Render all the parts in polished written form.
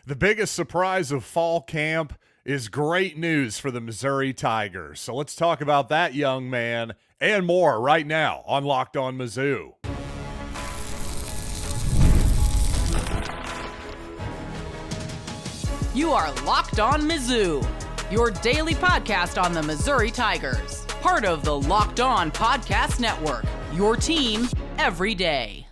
The biggest surprise of fall camp is great news for the Missouri Tigers. So let's talk about that young man and more right now on Locked On Mizzou. You are Locked On Mizzou, your daily podcast on the Missouri Tigers. Part of the Locked On Podcast Network, your team every day.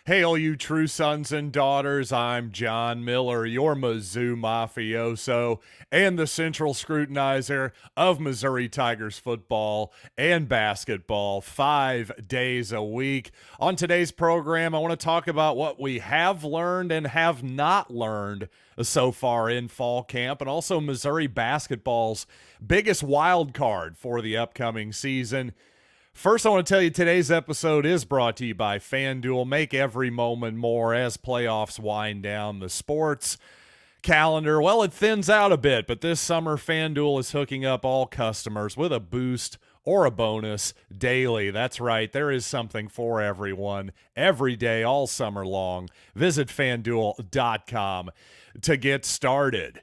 Hey, all you true sons and daughters, I'm John Miller, your Mizzou mafioso and the central scrutinizer of Missouri Tigers football and basketball 5 days a week. On today's program, I want to talk about what we have learned and have not learned so far in fall camp, and also Missouri basketball's biggest wild card for the upcoming season. First, I want to tell you today's episode is brought to you by FanDuel. Make every moment more as playoffs wind down. The sports calendar, well, it thins out a bit, but this summer FanDuel is hooking up all customers with a boost or a bonus daily. That's right, there is something for everyone every day, all summer long. Visit FanDuel.com to get started.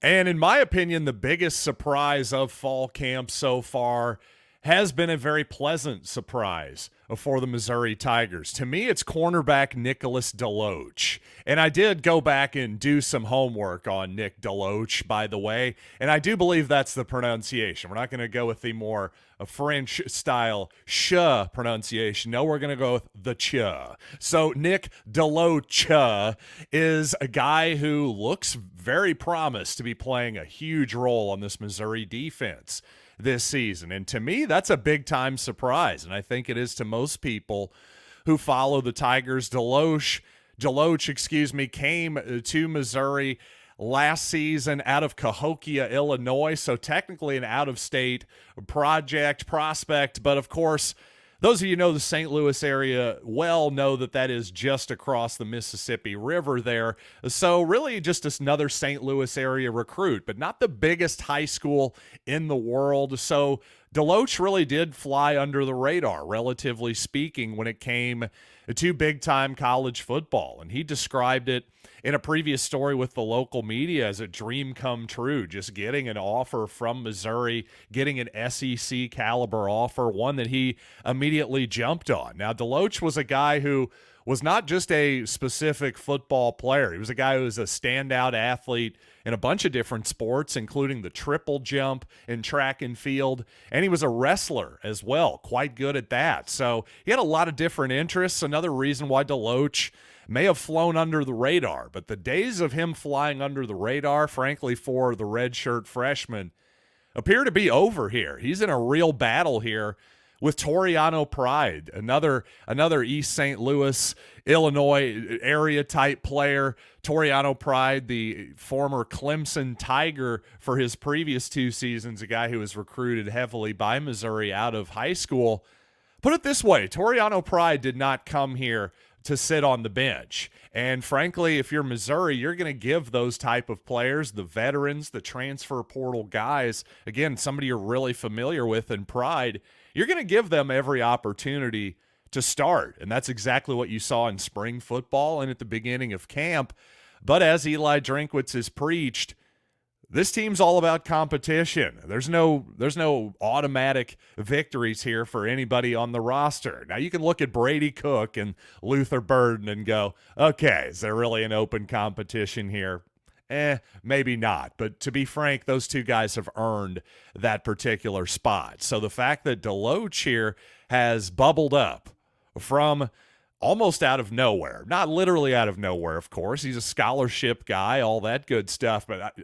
And in my opinion, the biggest surprise of fall camp so far has been a very pleasant surprise for the Missouri Tigers. To me, it's cornerback Nic DeLoach. And I did go back and do some homework on Nic DeLoach, by the way, and I do believe that's the pronunciation. We're not going to go with the more French-style sh pronunciation. No, we're going to go with the ch. So Nic DeLoach is a guy who looks very promised to be playing a huge role on this Missouri defense this season. And to me, that's a big-time surprise, and I think it is to most people who follow the Tigers. DeLoach, came to Missouri last season out of Cahokia, Illinois, so technically an out-of-state prospect, but of course, those of you who know the St. Louis area well know that that is just across the Mississippi River there. So really just another St. Louis area recruit, but not the biggest high school in the world. So DeLoach really did fly under the radar, relatively speaking, when it came to big-time college football. And he described it in a previous story with the local media as a dream come true, just getting an offer from Missouri, getting an SEC caliber offer, one that he immediately jumped on. Now, DeLoach was a guy who was not just a specific football player. He was a guy who was a standout athlete in a bunch of different sports, including the triple jump in track and field, and he was a wrestler as well, quite good at that. So he had a lot of different interests. Another reason why DeLoach may have flown under the radar, but the days of him flying under the radar, frankly, for the redshirt freshman, appear to be over here. He's in a real battle here with Toriano Pride, another East St. Louis, Illinois area type player. Toriano Pride, the former Clemson Tiger for his previous 2 seasons, a guy who was recruited heavily by Missouri out of high school. Put it this way, Toriano Pride did not come here to sit on the bench. And frankly, if you're Missouri, you're going to give those type of players, the veterans, the transfer portal guys, again, somebody you're really familiar with in Pride, you're going to give them every opportunity to start. And that's exactly what you saw in spring football and at the beginning of camp. But as Eli Drinkwitz has preached, this team's all about competition. There's no automatic victories here for anybody on the roster. Now, you can look at Brady Cook and Luther Burden and go, okay, is there really an open competition here? Maybe not. But to be frank, those two guys have earned that particular spot. So the fact that DeLoach here has bubbled up from almost out of nowhere, not literally out of nowhere, of course. He's a scholarship guy, all that good stuff. But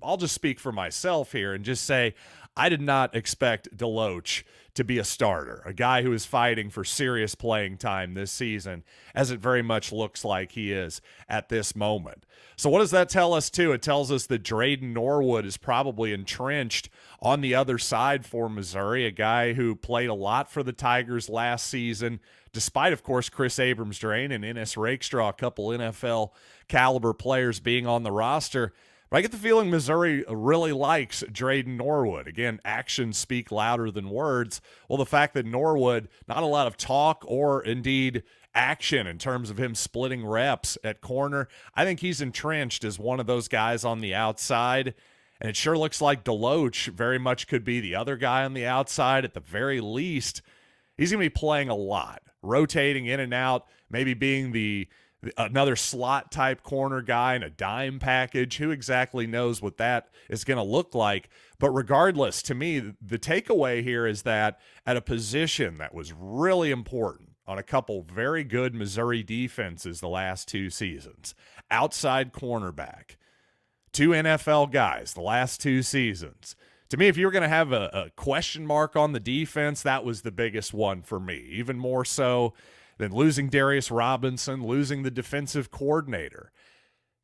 I'll just speak for myself here and just say I did not expect DeLoach to be a starter, a guy who is fighting for serious playing time this season, as it very much looks like he is at this moment. So what does that tell us, too? It tells us that Drayden Norwood is probably entrenched on the other side for Missouri, a guy who played a lot for the Tigers last season, despite, of course, Chris Abrams-Draine and Ennis Rakestraw, a couple NFL caliber players being on the roster. But I get the feeling Missouri really likes Drayden Norwood. Again, actions speak louder than words. Well, the fact that Norwood, not a lot of talk or indeed action in terms of him splitting reps at corner. I think he's entrenched as one of those guys on the outside. And it sure looks like DeLoach very much could be the other guy on the outside. At the very least, he's going to be playing a lot, rotating in and out, maybe being another slot type corner guy in a dime package. Who exactly knows what that is going to look like? But regardless, to me, the takeaway here is that at a position that was really important on a couple very good Missouri defenses the last 2 seasons, outside cornerback, 2 NFL guys the last 2 seasons. To me, if you were going to have a question mark on the defense, that was the biggest one for me, even more so than losing Darius Robinson, losing the defensive coordinator.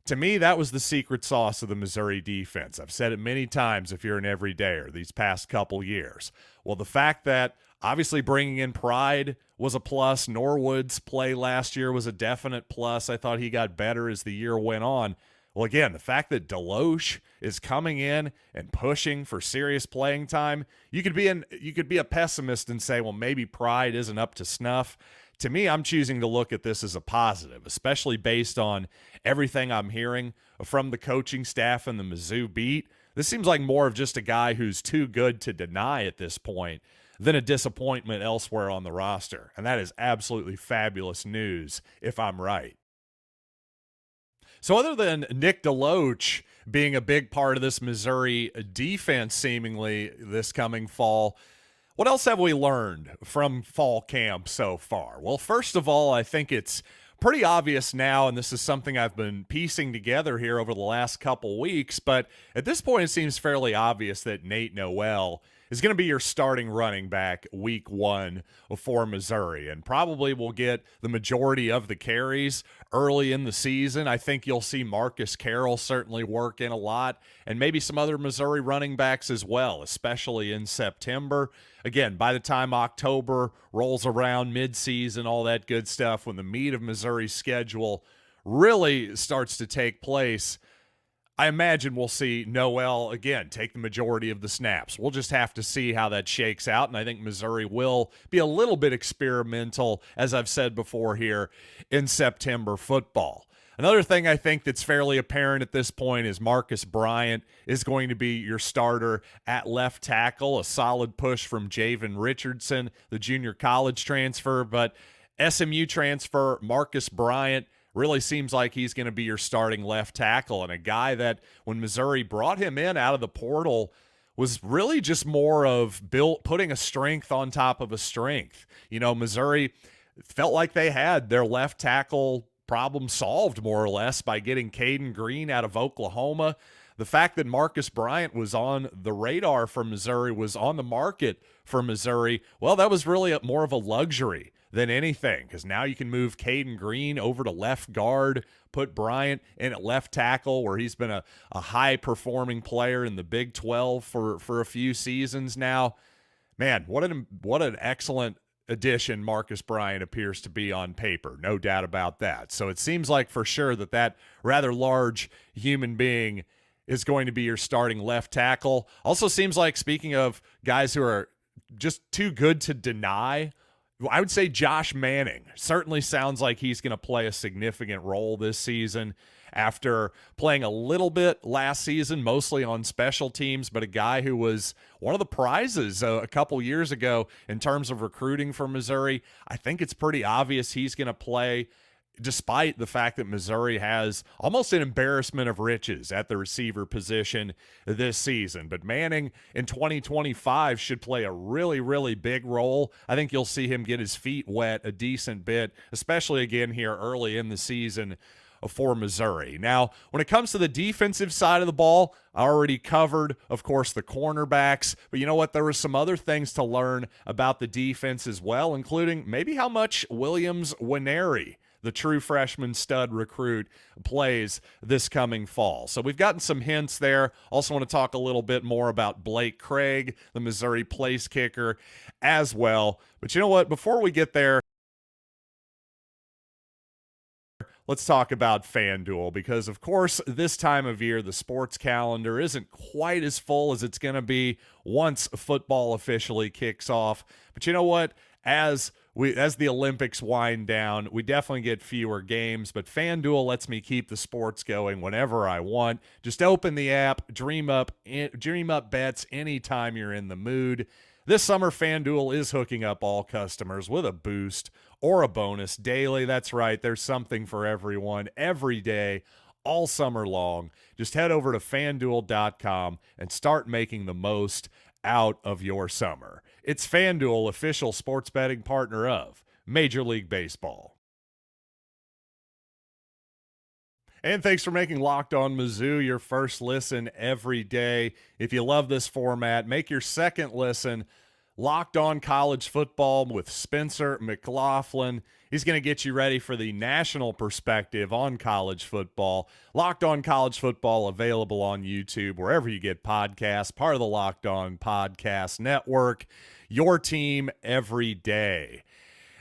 To me, that was the secret sauce of the Missouri defense. I've said it many times if you're an everydayer these past couple years. Well, the fact that obviously bringing in Pride was a plus. Norwood's play last year was a definite plus. I thought he got better as the year went on. Well, again, the fact that DeLoach is coming in and pushing for serious playing time, you could be a pessimist and say, well, maybe Pride isn't up to snuff. To me, I'm choosing to look at this as a positive, especially based on everything I'm hearing from the coaching staff and the Mizzou beat. This seems like more of just a guy who's too good to deny at this point than a disappointment elsewhere on the roster. And that is absolutely fabulous news if I'm right. So other than Nic DeLoach being a big part of this Missouri defense seemingly this coming fall, what else have we learned from fall camp so far? Well, first of all, I think it's pretty obvious now, and this is something I've been piecing together here over the last couple weeks, but at this point it seems fairly obvious that Nate Noel is going to be your starting running back week 1 for Missouri, and probably will get the majority of the carries early in the season. I think you'll see Marcus Carroll certainly work in a lot, and maybe some other Missouri running backs as well, especially in September. Again, by the time October rolls around, midseason, all that good stuff, when the meat of Missouri's schedule really starts to take place, I imagine we'll see Noel, again, take the majority of the snaps. We'll just have to see how that shakes out, and I think Missouri will be a little bit experimental, as I've said before here, in September football. Another thing I think that's fairly apparent at this point is Marcus Bryant is going to be your starter at left tackle, a solid push from Javen Richardson, the junior college transfer, but SMU transfer Marcus Bryant really seems like he's going to be your starting left tackle, and a guy that when Missouri brought him in out of the portal was really just more of putting a strength on top of a strength. You know, Missouri felt like they had their left tackle problem solved more or less by getting Caden Green out of Oklahoma. The fact that Marcus Bryant was on the radar for Missouri, was on the market for Missouri, well, that was really more of a luxury than anything, because now you can move Caden Green over to left guard, put Bryant in at left tackle, where he's been a high-performing player in the Big 12 for a few seasons now. Man, what an excellent addition Marcus Bryant appears to be on paper, no doubt about that. So it seems like for sure that rather large human being is going to be your starting left tackle. Also seems like, speaking of guys who are just too good to deny, I would say Josh Manning certainly sounds like he's going to play a significant role this season after playing a little bit last season, mostly on special teams, but a guy who was one of the prizes a couple years ago in terms of recruiting for Missouri. I think it's pretty obvious he's going to play, despite the fact that Missouri has almost an embarrassment of riches at the receiver position this season. But Manning in 2025 should play a really, really big role. I think you'll see him get his feet wet a decent bit, especially again here early in the season for Missouri. Now, when it comes to the defensive side of the ball, I already covered, of course, the cornerbacks, but you know what? There were some other things to learn about the defense as well, including maybe how much Williams Nwaneri, the true freshman stud recruit, plays this coming fall. So we've gotten some hints there. Also want to talk a little bit more about Blake Craig, the Missouri place kicker, as well. But you know what? Before we get there, let's talk about FanDuel, because, of course, this time of year, the sports calendar isn't quite as full as it's going to be once football officially kicks off. But you know what? As as the Olympics wind down, we definitely get fewer games, but FanDuel lets me keep the sports going whenever I want. Just open the app, dream up bets anytime you're in the mood. This summer, FanDuel is hooking up all customers with a boost or a bonus daily. That's right, there's something for everyone every day, all summer long. Just head over to FanDuel.com and start making the most out of your summer. It's FanDuel, official sports betting partner of Major League Baseball. And thanks for making Locked On Mizzou your first listen every day. If you love this format, make your second listen Locked On College Football with Spencer McLaughlin. He's going to get you ready for the national perspective on college football. Locked On College Football, available on YouTube, wherever you get podcasts, part of the Locked On Podcast Network. Your team every day.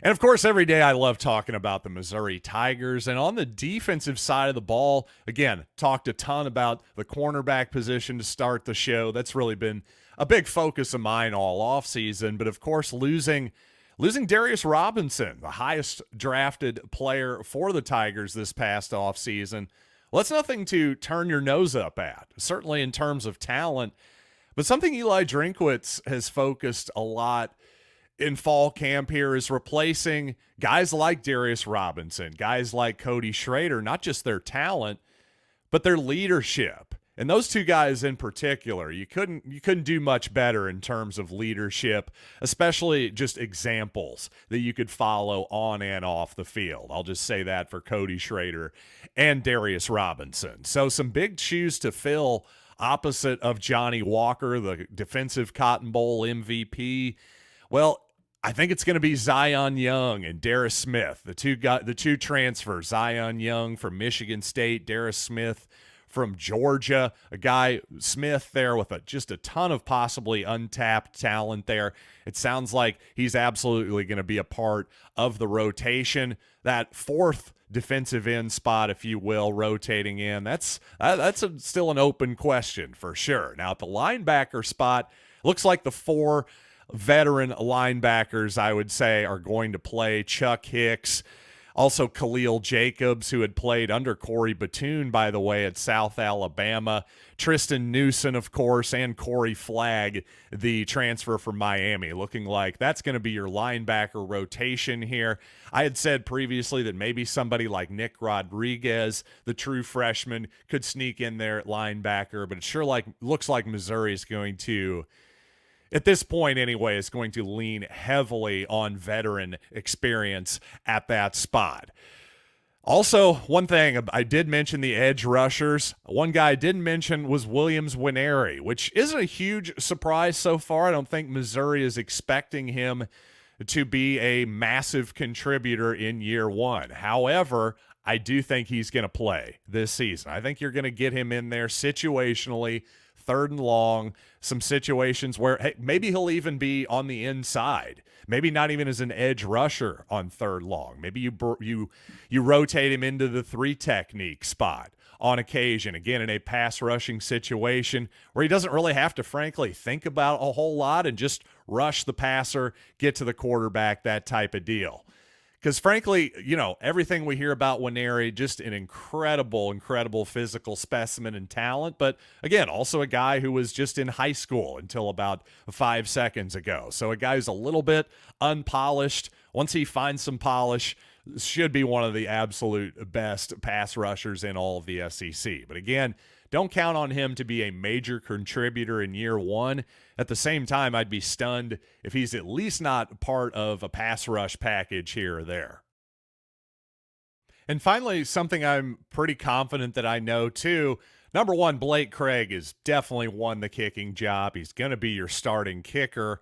And, of course, every day I love talking about the Missouri Tigers. And on the defensive side of the ball, again, talked a ton about the cornerback position to start the show. That's really been a big focus of mine all offseason. But, of course, losing Darius Robinson, the highest drafted player for the Tigers this past offseason, well, that's nothing to turn your nose up at, certainly in terms of talent. But something Eli Drinkwitz has focused a lot in fall camp here is replacing guys like Darius Robinson, guys like Cody Schrader, not just their talent, but their leadership. And those two guys in particular, you couldn't do much better in terms of leadership, especially just examples that you could follow on and off the field. I'll just say that for Cody Schrader and Darius Robinson. So some big shoes to fill opposite of Johnny Walker, the defensive Cotton Bowl MVP. Well, I think it's going to be Zion Young and Darius Smith, the two transfers. Zion Young from Michigan State, Darius Smith from Georgia. A guy, Smith, there with just a ton of possibly untapped talent there. It sounds like he's absolutely going to be a part of the rotation. That fourth defensive end spot, if you will, rotating in, that's still an open question for sure. Now, at the linebacker spot, looks like the four veteran linebackers, I would say, are going to play. Chuck Hicks, also Khalil Jacobs, who had played under Corey Batoon, by the way, at South Alabama. Tristan Newson, of course, and Corey Flagg, the transfer from Miami. Looking like that's going to be your linebacker rotation here. I had said previously that maybe somebody like Nick Rodriguez, the true freshman, could sneak in there at linebacker, but it looks like Missouri is going to, at this point anyway, is going to lean heavily on veteran experience at that spot. Also, one thing, I did mention the edge rushers. One guy I didn't mention was Williams Nwaneri, which isn't a huge surprise so far. I don't think Missouri is expecting him to be a massive contributor in year one. However, I do think he's going to play this season. I think you're going to get him in there situationally, third and long, some situations where, hey, maybe he'll even be on the inside. Maybe not even as an edge rusher on third long. Maybe you rotate him into the three technique spot on occasion, again, in a pass rushing situation where he doesn't really have to, frankly, think about a whole lot and just rush the passer, get to the quarterback, that type of deal. Because, frankly, everything we hear about Nwaneri, just an incredible physical specimen and talent. But, again, also a guy who was just in high school until about 5 seconds ago. So a guy who's a little bit unpolished. Once he finds some polish, should be one of the absolute best pass rushers in all of the SEC. But, again, don't count on him to be a major contributor in year one. At the same time, I'd be stunned if he's at least not part of a pass rush package here or there. And finally, something I'm pretty confident that I know too. Number one, Blake Craig has definitely won the kicking job. He's going to be your starting kicker.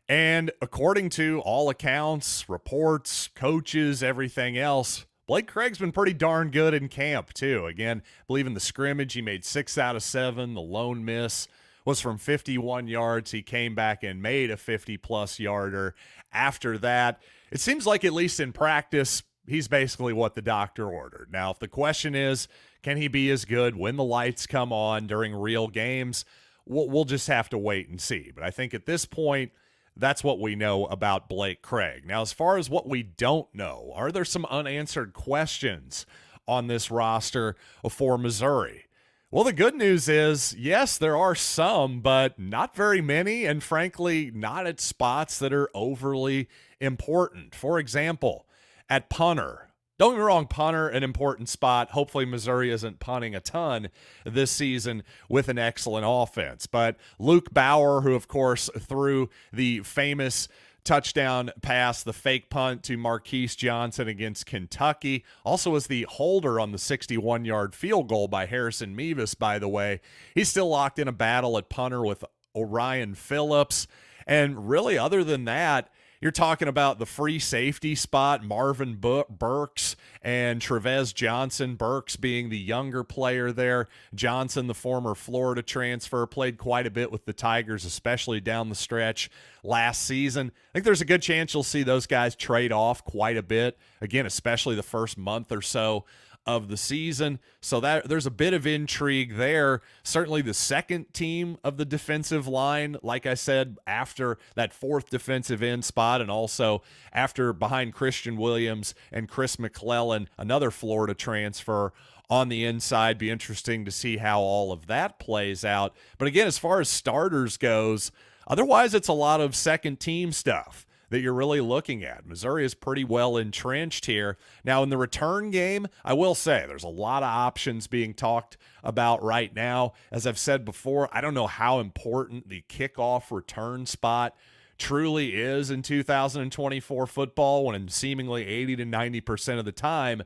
And according to all accounts, reports, coaches, everything else, Blake Craig's been pretty darn good in camp, too. Again, I believe in the scrimmage, he made 6 out of 7. The lone miss was from 51 yards. He came back and made a 50-plus yarder. After that, it seems like, at least in practice, he's basically what the doctor ordered. Now, if the question is, can he be as good when the lights come on during real games, we'll just have to wait and see. But I think at this point, that's what we know about Blake Craig. Now, as far as what we don't know, are there some unanswered questions on this roster for Missouri? Well, the good news is, yes, there are some, but not very many, and frankly, not at spots that are overly important. For example, at punter. Don't get me wrong, punter, an important spot. Hopefully Missouri isn't punting a ton this season with an excellent offense. But Luke Bauer, who, of course, threw the famous touchdown pass, the fake punt to Marquise Johnson against Kentucky, also was the holder on the 61-yard field goal by Harrison Mevis, by the way. He's still locked in a battle at punter with Orion Phillips. And really, other than that, you're talking about the free safety spot, Marvin Burks and Trevez Johnson. Burks being the younger player there. Johnson, the former Florida transfer, played quite a bit with the Tigers, especially down the stretch last season. I think there's a good chance you'll see those guys trade off quite a bit, again, especially the first month or so of the season. So that there's a bit of intrigue there. Certainly the second team of the defensive line, like I said, after that fourth defensive end spot, and also after behind Christian Williams and Chris McClellan, another Florida transfer on the inside. Be interesting to see how all of that plays out. But again, as far as starters goes, otherwise it's a lot of second team stuff that you're really looking at. Missouri is pretty well entrenched here. Now, in the return game, I will say there's a lot of options being talked about right now. As I've said before, I don't know how important the kickoff return spot truly is in 2024 football, when seemingly 80 to 90% of the time,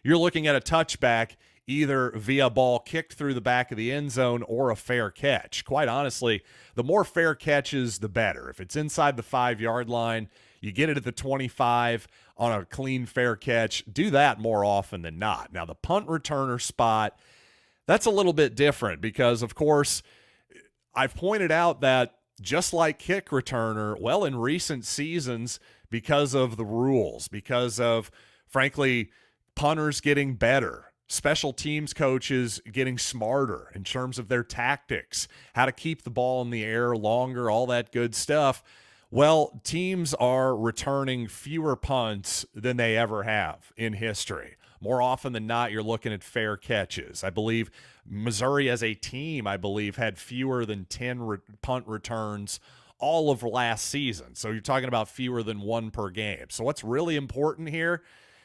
you're looking at a touchback either via ball kicked through the back of the end zone or a fair catch. Quite honestly, the more fair catches, the better. If it's inside the 5-yard line, you get it at the 25 on a clean fair catch, do that more often than not. Now, the punt returner spot, that's a little bit different because, of course, I've pointed out that just like kick returner, well, in recent seasons, because of the rules, because of, frankly, punters getting better, special teams coaches getting smarter in terms of their tactics, how to keep the ball in the air longer, all that good stuff. Well, teams are returning fewer punts than they ever have in history. More often than not, you're looking at fair catches. I believe Missouri as a team, had fewer than 10 punt returns all of last season. So you're talking about fewer than one per game. So what's really important here?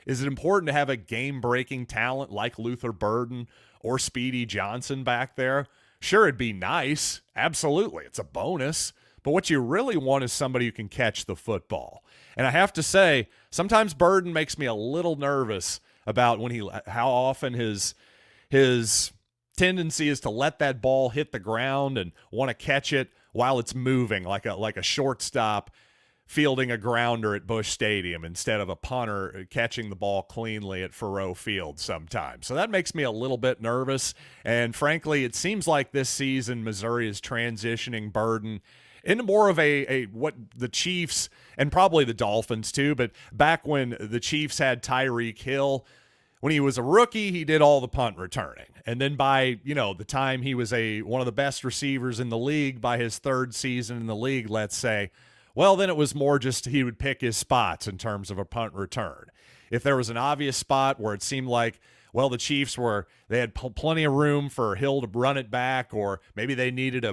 Is it important to have a game-breaking talent like Luther Burden or Speedy Johnson back there? Sure, it'd be nice. Absolutely. It's a bonus. But what you really want is somebody who can catch the football. And I have to say, sometimes Burden makes me a little nervous about how often his tendency is to let that ball hit the ground and want to catch it while it's moving like a shortstop fielding a grounder at Busch Stadium instead of a punter catching the ball cleanly at Faurot Field sometimes. So that makes me a little bit nervous. And frankly, it seems like this season Missouri is transitioning Burden into more of a what the Chiefs and probably the Dolphins too, but back when the Chiefs had Tyreek Hill, when he was a rookie, he did all the punt returning. And then by, the time he was one of the best receivers in the league, by his third season in the league, let's say, well, then it was more just he would pick his spots in terms of a punt return. If there was an obvious spot where it seemed like, well, the Chiefs they had plenty of room for Hill to run it back, or maybe they needed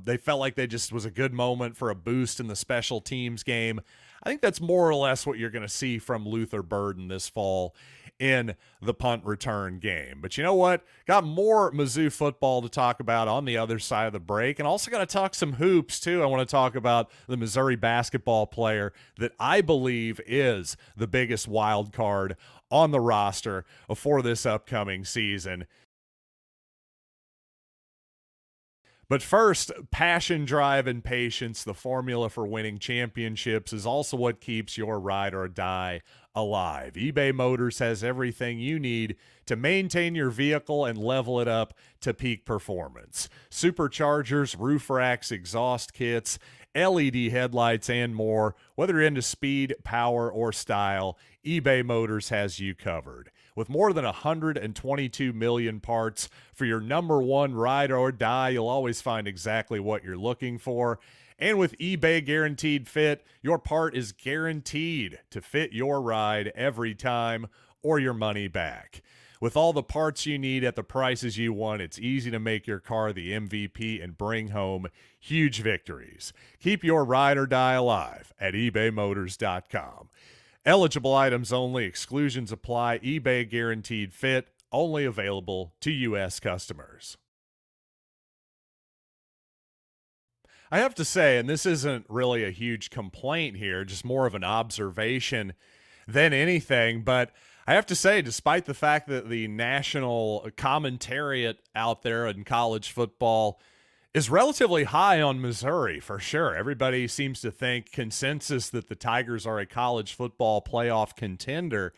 they felt like they just was a good moment for a boost in the special teams game. I think that's more or less what you're going to see from Luther Burden this fall in the punt return game. But you know what? Got more Mizzou football to talk about on the other side of the break, and also got to talk some hoops too. I want to talk about the Missouri basketball player that I believe is the biggest wild card on the roster for this upcoming season. But first, passion, drive, and patience, the formula for winning championships, is also what keeps your ride or die alive. eBay Motors has everything you need to maintain your vehicle and level it up to peak performance. Superchargers, roof racks, exhaust kits, LED headlights, and more. Whether you're into speed, power, or style, eBay Motors has you covered. With more than 122 million parts for your number one ride or die, you'll always find exactly what you're looking for. And with eBay Guaranteed Fit, your part is guaranteed to fit your ride every time or your money back. With all the parts you need at the prices you want, it's easy to make your car the MVP and bring home huge victories. Keep your ride or die alive at ebaymotors.com. Eligible items only. Exclusions apply. eBay Guaranteed Fit. Only available to U.S. customers. I have to say, and this isn't really a huge complaint here, just more of an observation than anything, but I have to say, despite the fact that the national commentariat out there in college football is relatively high on Missouri, for sure. Everybody seems to think consensus that the Tigers are a college football playoff contender.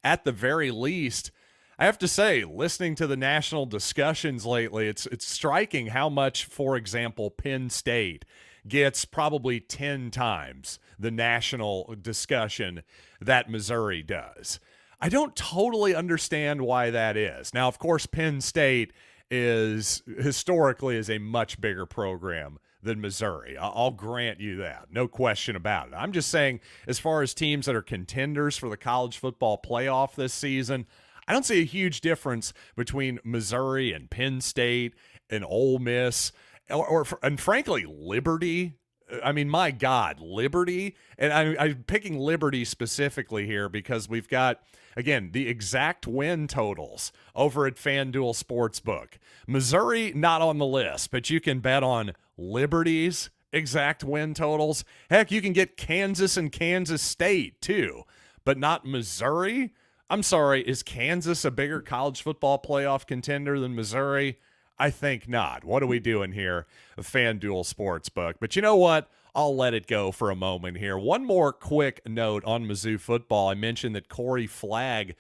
At the very least, I have to say, listening to the national discussions lately, it's striking how much, for example, Penn State gets probably 10 times the national discussion that Missouri does. I don't totally understand why that is. Now, of course, Penn State is historically a much bigger program than Missouri. I'll grant you that. No question about it. I'm just saying, as far as teams that are contenders for the college football playoff this season, I don't see a huge difference between Missouri and Penn State and Ole Miss and frankly, Liberty. I mean, my God, Liberty. And I'm picking Liberty specifically here because we've got, again, the exact win totals over at FanDuel Sportsbook. Missouri, not on the list, but you can bet on Liberty's exact win totals. Heck, you can get Kansas and Kansas State too, but not Missouri. I'm sorry, is Kansas a bigger college football playoff contender than Missouri? I think not. What are we doing here? FanDuel Sportsbook. But you know what? I'll let it go for a moment here. One more quick note on Mizzou football. I mentioned that Corey Flagg,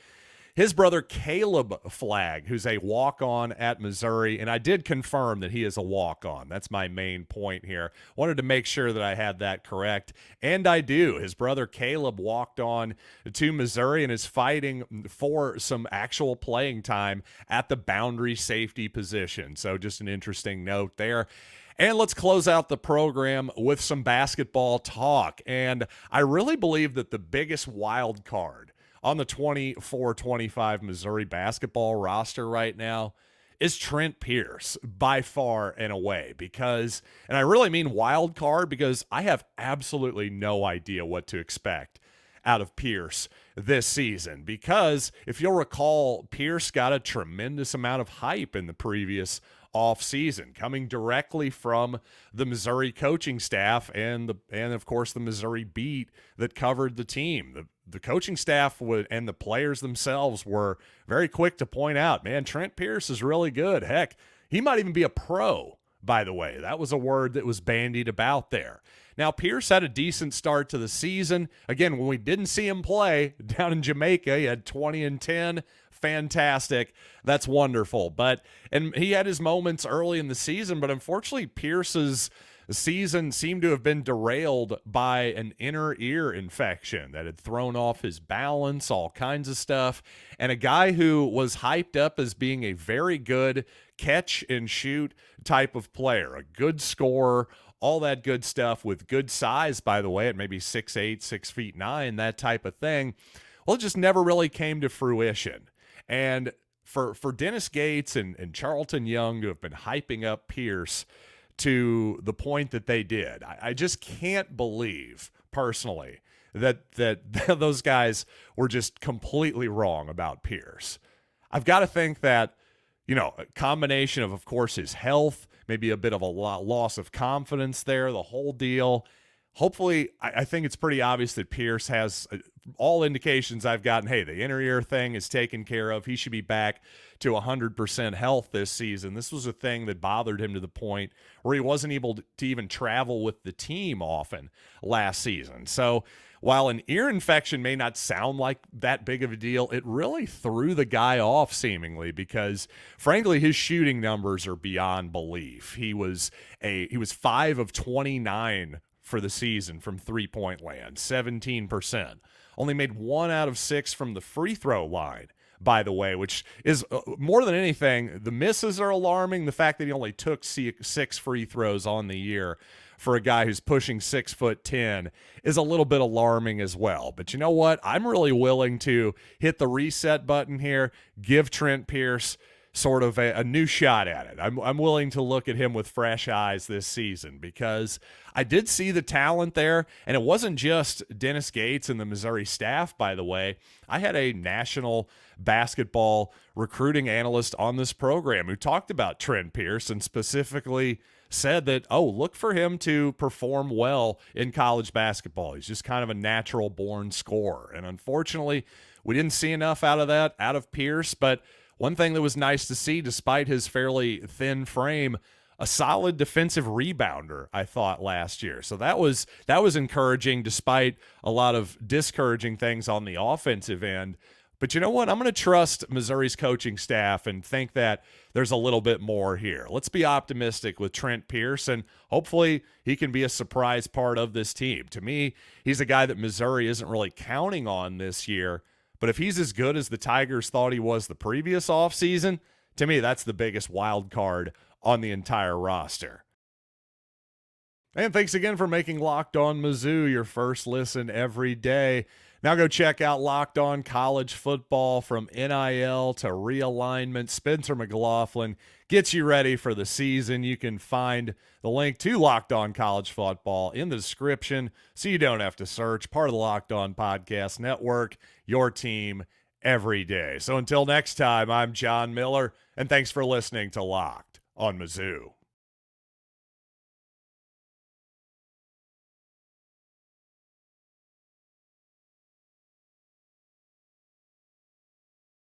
his brother Caleb Flagg, who's a walk-on at Missouri, and I did confirm that he is a walk-on. That's my main point here. Wanted to make sure that I had that correct, and I do. His brother Caleb walked on to Missouri and is fighting for some actual playing time at the boundary safety position. So just an interesting note there. And let's close out the program with some basketball talk. And I really believe that the biggest wild card on the 24-25 Missouri basketball roster right now is Trent Pierce by far and away, because, and I really mean wild card because I have absolutely no idea what to expect out of Pierce this season, because if you'll recall, Pierce got a tremendous amount of hype in the previous offseason, coming directly from the Missouri coaching staff and of course the Missouri beat that covered the team. The coaching staff and the players themselves were very quick to point out, man, Trent Pierce is really good. Heck, he might even be a pro, by the way. That was a word that was bandied about there. Now, Pierce had a decent start to the season. Again, when we didn't see him play down in Jamaica, he had 20 and 10. Fantastic. That's wonderful. And he had his moments early in the season, but unfortunately, Pierce's season seemed to have been derailed by an inner ear infection that had thrown off his balance, all kinds of stuff. And a guy who was hyped up as being a very good catch and shoot type of player, a good scorer, all that good stuff with good size, by the way, at maybe 6'8", 6'9", that type of thing. Well, it just never really came to fruition. And for Dennis Gates and Charlton Young to have been hyping up Pierce to the point that they did, I just can't believe personally that those guys were just completely wrong about Pierce. I've got to think that, a combination of course, his health, maybe a bit of a loss of confidence there, the whole deal. Hopefully, I think it's pretty obvious that Pierce has all indications I've gotten. Hey, the inner ear thing is taken care of. He should be back to 100% health this season. This was a thing that bothered him to the point where he wasn't able to even travel with the team often last season. So while an ear infection may not sound like that big of a deal, it really threw the guy off seemingly because, frankly, his shooting numbers are beyond belief. He was 5 of 29 for the season from three-point land, 17%. Only made 1 out of 6 from the free throw line, by the way, which is more than anything, the misses are alarming. The fact that he only took 6 free throws on the year for a guy who's pushing 6'10" is a little bit alarming as well. But you know what? I'm really willing to hit the reset button here, give Trent Pierce sort of a new shot at it. I'm willing to look at him with fresh eyes this season because I did see the talent there, and it wasn't just Dennis Gates and the Missouri staff, by the way. I had a national basketball recruiting analyst on this program who talked about Trent Pierce and specifically said that, look for him to perform well in college basketball. He's just kind of a natural born scorer. And unfortunately, we didn't see enough out of that, out of Pierce. But one thing that was nice to see, despite his fairly thin frame, a solid defensive rebounder, I thought, last year. So that was encouraging, despite a lot of discouraging things on the offensive end. But you know what? I'm going to trust Missouri's coaching staff and think that there's a little bit more here. Let's be optimistic with Trent Pierce, and hopefully he can be a surprise part of this team. To me, he's a guy that Missouri isn't really counting on this year. But if he's as good as the Tigers thought he was the previous offseason, to me, that's the biggest wild card on the entire roster. And thanks again for making Locked On Mizzou your first listen every day. Now go check out Locked On College Football. From NIL to realignment. Spencer McLaughlin gets you ready for the season. You can find the link to Locked On College Football in the description so you don't have to search. Part of the Locked On Podcast Network, your team every day. So until next time, I'm John Miller, and thanks for listening to Locked On Mizzou.